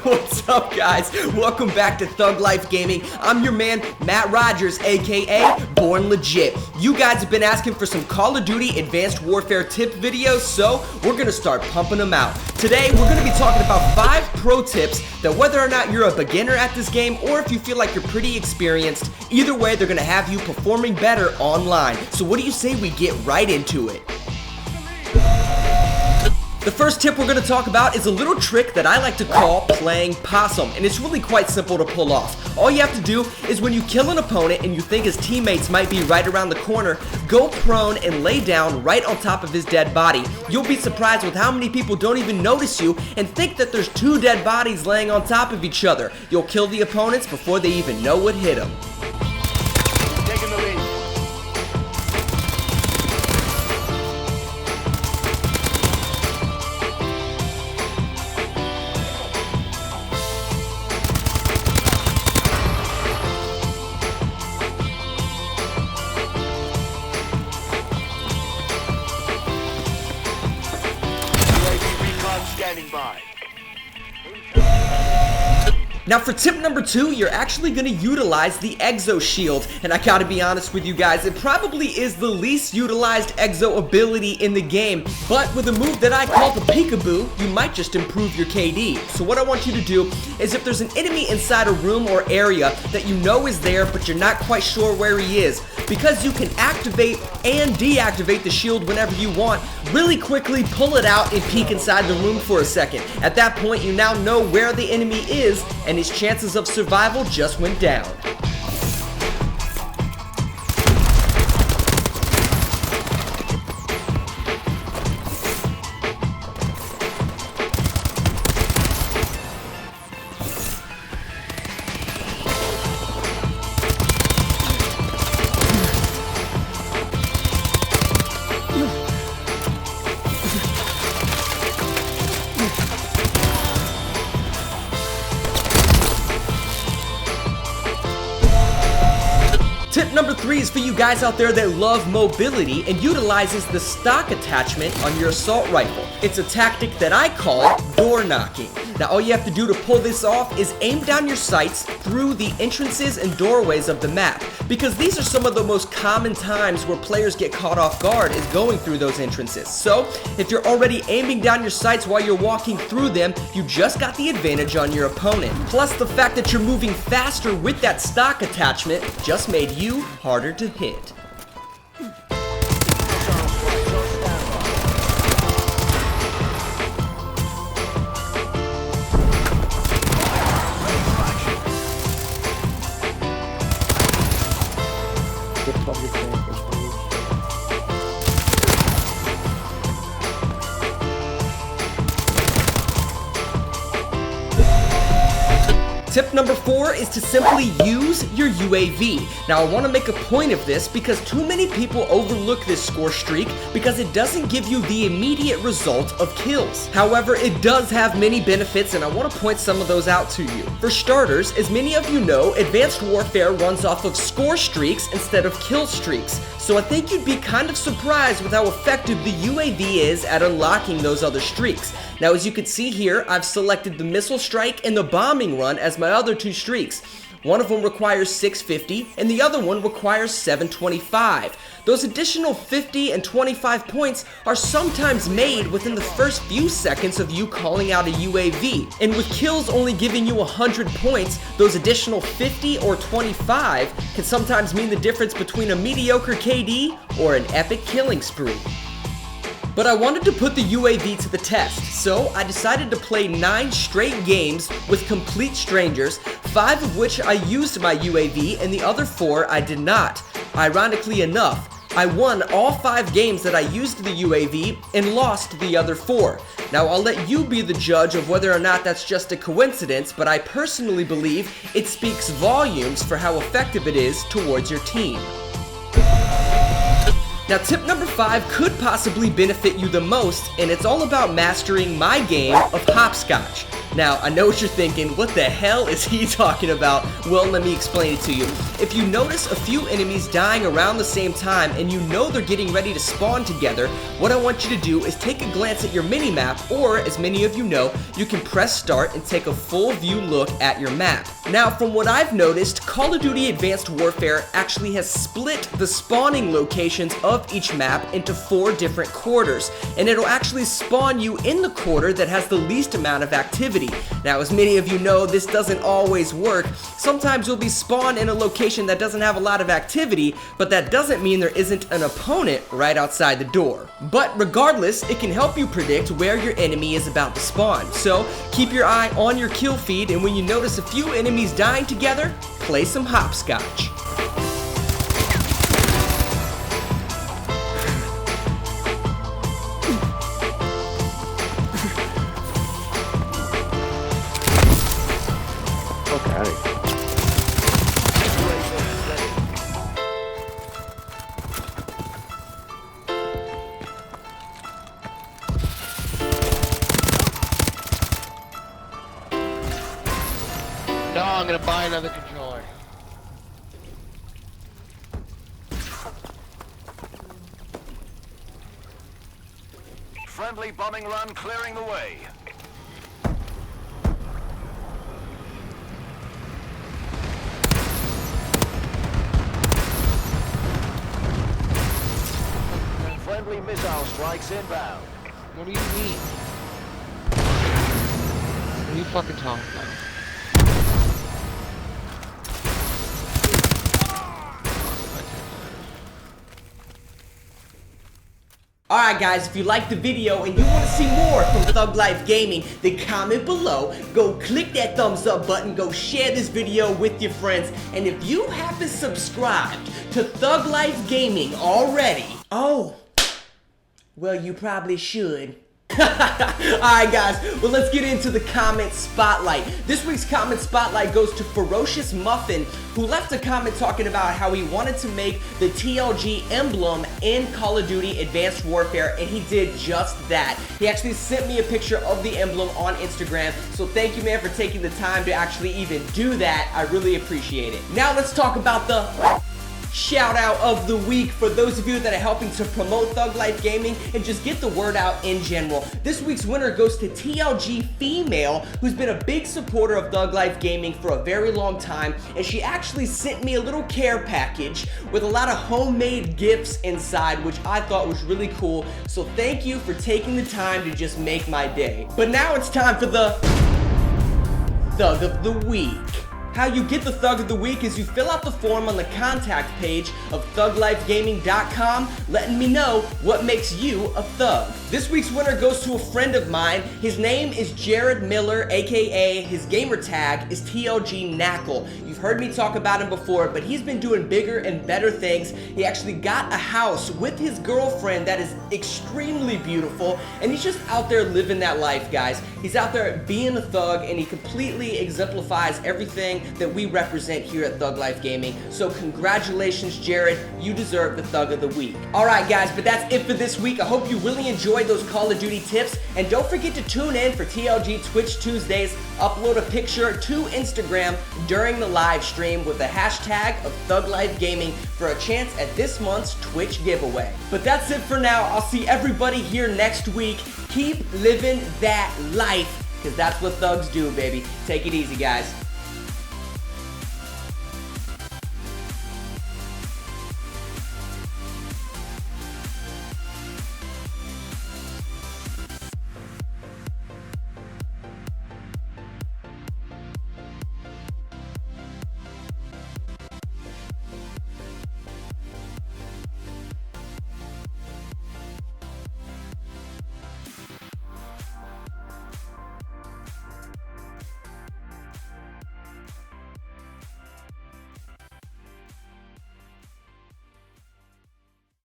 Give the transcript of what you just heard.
What's up, guys? Welcome back to Thug Life Gaming. I'm your man, Matt Rogers, aka Born Legit. You guys have been asking for some Call of Duty Advanced Warfare tip videos, so we're gonna start pumping them out. Today, we're gonna be talking about 5 pro tips that whether or not you're a beginner at this game or if you feel like you're pretty experienced, either way, they're gonna have you performing better online. So what do you say we get right into it? The first tip we're going to talk about is a little trick that I like to call playing Possum, and it's really quite simple to pull off. All you have to do is when you kill an opponent and you think his teammates might be right around the corner, go prone and lay down right on top of his dead body. You'll be surprised with how many people don't even notice you and think that there's 2 dead bodies laying on top of each other. You'll kill the opponents before they even know what hit them. Taking the lead. Standing by. Now for tip number 2, you're actually going to utilize the Exo-Shield, and I gotta be honest with you guys, it probably is the least utilized Exo ability in the game, but with a move that I call the Peekaboo, you might just improve your KD. So what I want you to do is if there's an enemy inside a room or area that you know is there but you're not quite sure where he is, because you can activate and deactivate the shield whenever you want, really quickly pull it out and peek inside the room for a second. At that point, you now know where the enemy is, and his chances of survival just went down. Tip number 3 is for you guys out there that love mobility and utilizes the stock attachment on your assault rifle. It's a tactic that I call door knocking. Now all you have to do to pull this off is aim down your sights through the entrances and doorways of the map, because these are some of the most common times where players get caught off guard is going through those entrances. So if you're already aiming down your sights while you're walking through them, you just got the advantage on your opponent. Plus the fact that you're moving faster with that stock attachment just made you harder to hit. Tip number 4 is to simply use your UAV. Now I want to make a point of this because too many people overlook this score streak because it doesn't give you the immediate result of kills. However, it does have many benefits and I want to point some of those out to you. For starters, as many of you know, Advanced Warfare runs off of score streaks instead of kill streaks. So I think you'd be kind of surprised with how effective the UAV is at unlocking those other streaks. Now as you can see here, I've selected the missile strike and the bombing run as my other 2 streaks. One of them requires 650 and the other one requires 725. Those additional 50 and 25 points are sometimes made within the first few seconds of you calling out a UAV. And with kills only giving you 100 points, those additional 50 or 25 can sometimes mean the difference between a mediocre KD or an epic killing spree. But I wanted to put the UAV to the test, so I decided to play 9 straight games with complete strangers, 5 of which I used my UAV and the other 4 I did not. Ironically enough, I won all 5 games that I used the UAV and lost the other 4. Now I'll let you be the judge of whether or not that's just a coincidence, but I personally believe it speaks volumes for how effective it is towards your team. Now, tip number 5 could possibly benefit you the most, and it's all about mastering my game of Hopscotch. Now, I know what you're thinking, what the hell is he talking about? Well, let me explain it to you. If you notice a few enemies dying around the same time and you know they're getting ready to spawn together, what I want you to do is take a glance at your mini-map, or as many of you know, you can press start and take a full view look at your map. Now, from what I've noticed, Call of Duty Advanced Warfare actually has split the spawning locations of each map into 4 different quarters, and it'll actually spawn you in the quarter that has the least amount of activity. Now, as many of you know, this doesn't always work. Sometimes you'll be spawned in a location that doesn't have a lot of activity, but that doesn't mean there isn't an opponent right outside the door. But regardless, it can help you predict where your enemy is about to spawn. So keep your eye on your kill feed, and when you notice a few enemies dying together, play some Hopscotch. No, I'm gonna buy another controller. Friendly bombing run clearing the way. Friendly missile strikes inbound. What do you mean? What are you fucking talking about? Alright guys, if you liked the video and you want to see more from Thug Life Gaming, then comment below, go click that thumbs up button, go share this video with your friends, and if you haven't subscribed to Thug Life Gaming already, oh, well you probably should. Alright guys, well let's get into the comment spotlight. This week's comment spotlight goes to Ferocious Muffin, who left a comment talking about how he wanted to make the TLG emblem in Call of Duty Advanced Warfare, and he did just that. He actually sent me a picture of the emblem on Instagram, so thank you man for taking the time to actually even do that. I really appreciate it. Now let's talk about the shout out of the week for those of you that are helping to promote Thug Life Gaming and just get the word out in general. This week's winner goes to TLG Female, who's been a big supporter of Thug Life Gaming for a very long time, and she actually sent me a little care package with a lot of homemade gifts inside, which I thought was really cool. So thank you for taking the time to just make my day. But now it's time for the Thug of the Week. How you get the Thug of the Week is you fill out the form on the contact page of thuglifegaming.com, letting me know what makes you a thug. This week's winner goes to a friend of mine. His name is Jared Miller, aka his gamer tag is TLG Knackle. You've heard me talk about him before, but he's been doing bigger and better things. He actually got a house with his girlfriend that is extremely beautiful, and he's just out there living that life, guys. He's out there being a thug, and he completely exemplifies everything that we represent here at Thug Life Gaming. So congratulations, Jared. You deserve the Thug of the Week. Alright guys, but that's it for this week. I hope you really enjoyed those Call of Duty tips, and don't forget to tune in for TLG Twitch Tuesdays. Upload a picture to Instagram during the live stream with the hashtag of Thug Life Gaming for a chance at this month's Twitch giveaway. But that's it for now. I'll see everybody here next week. Keep living that life, because that's what thugs do, baby. Take it easy, guys.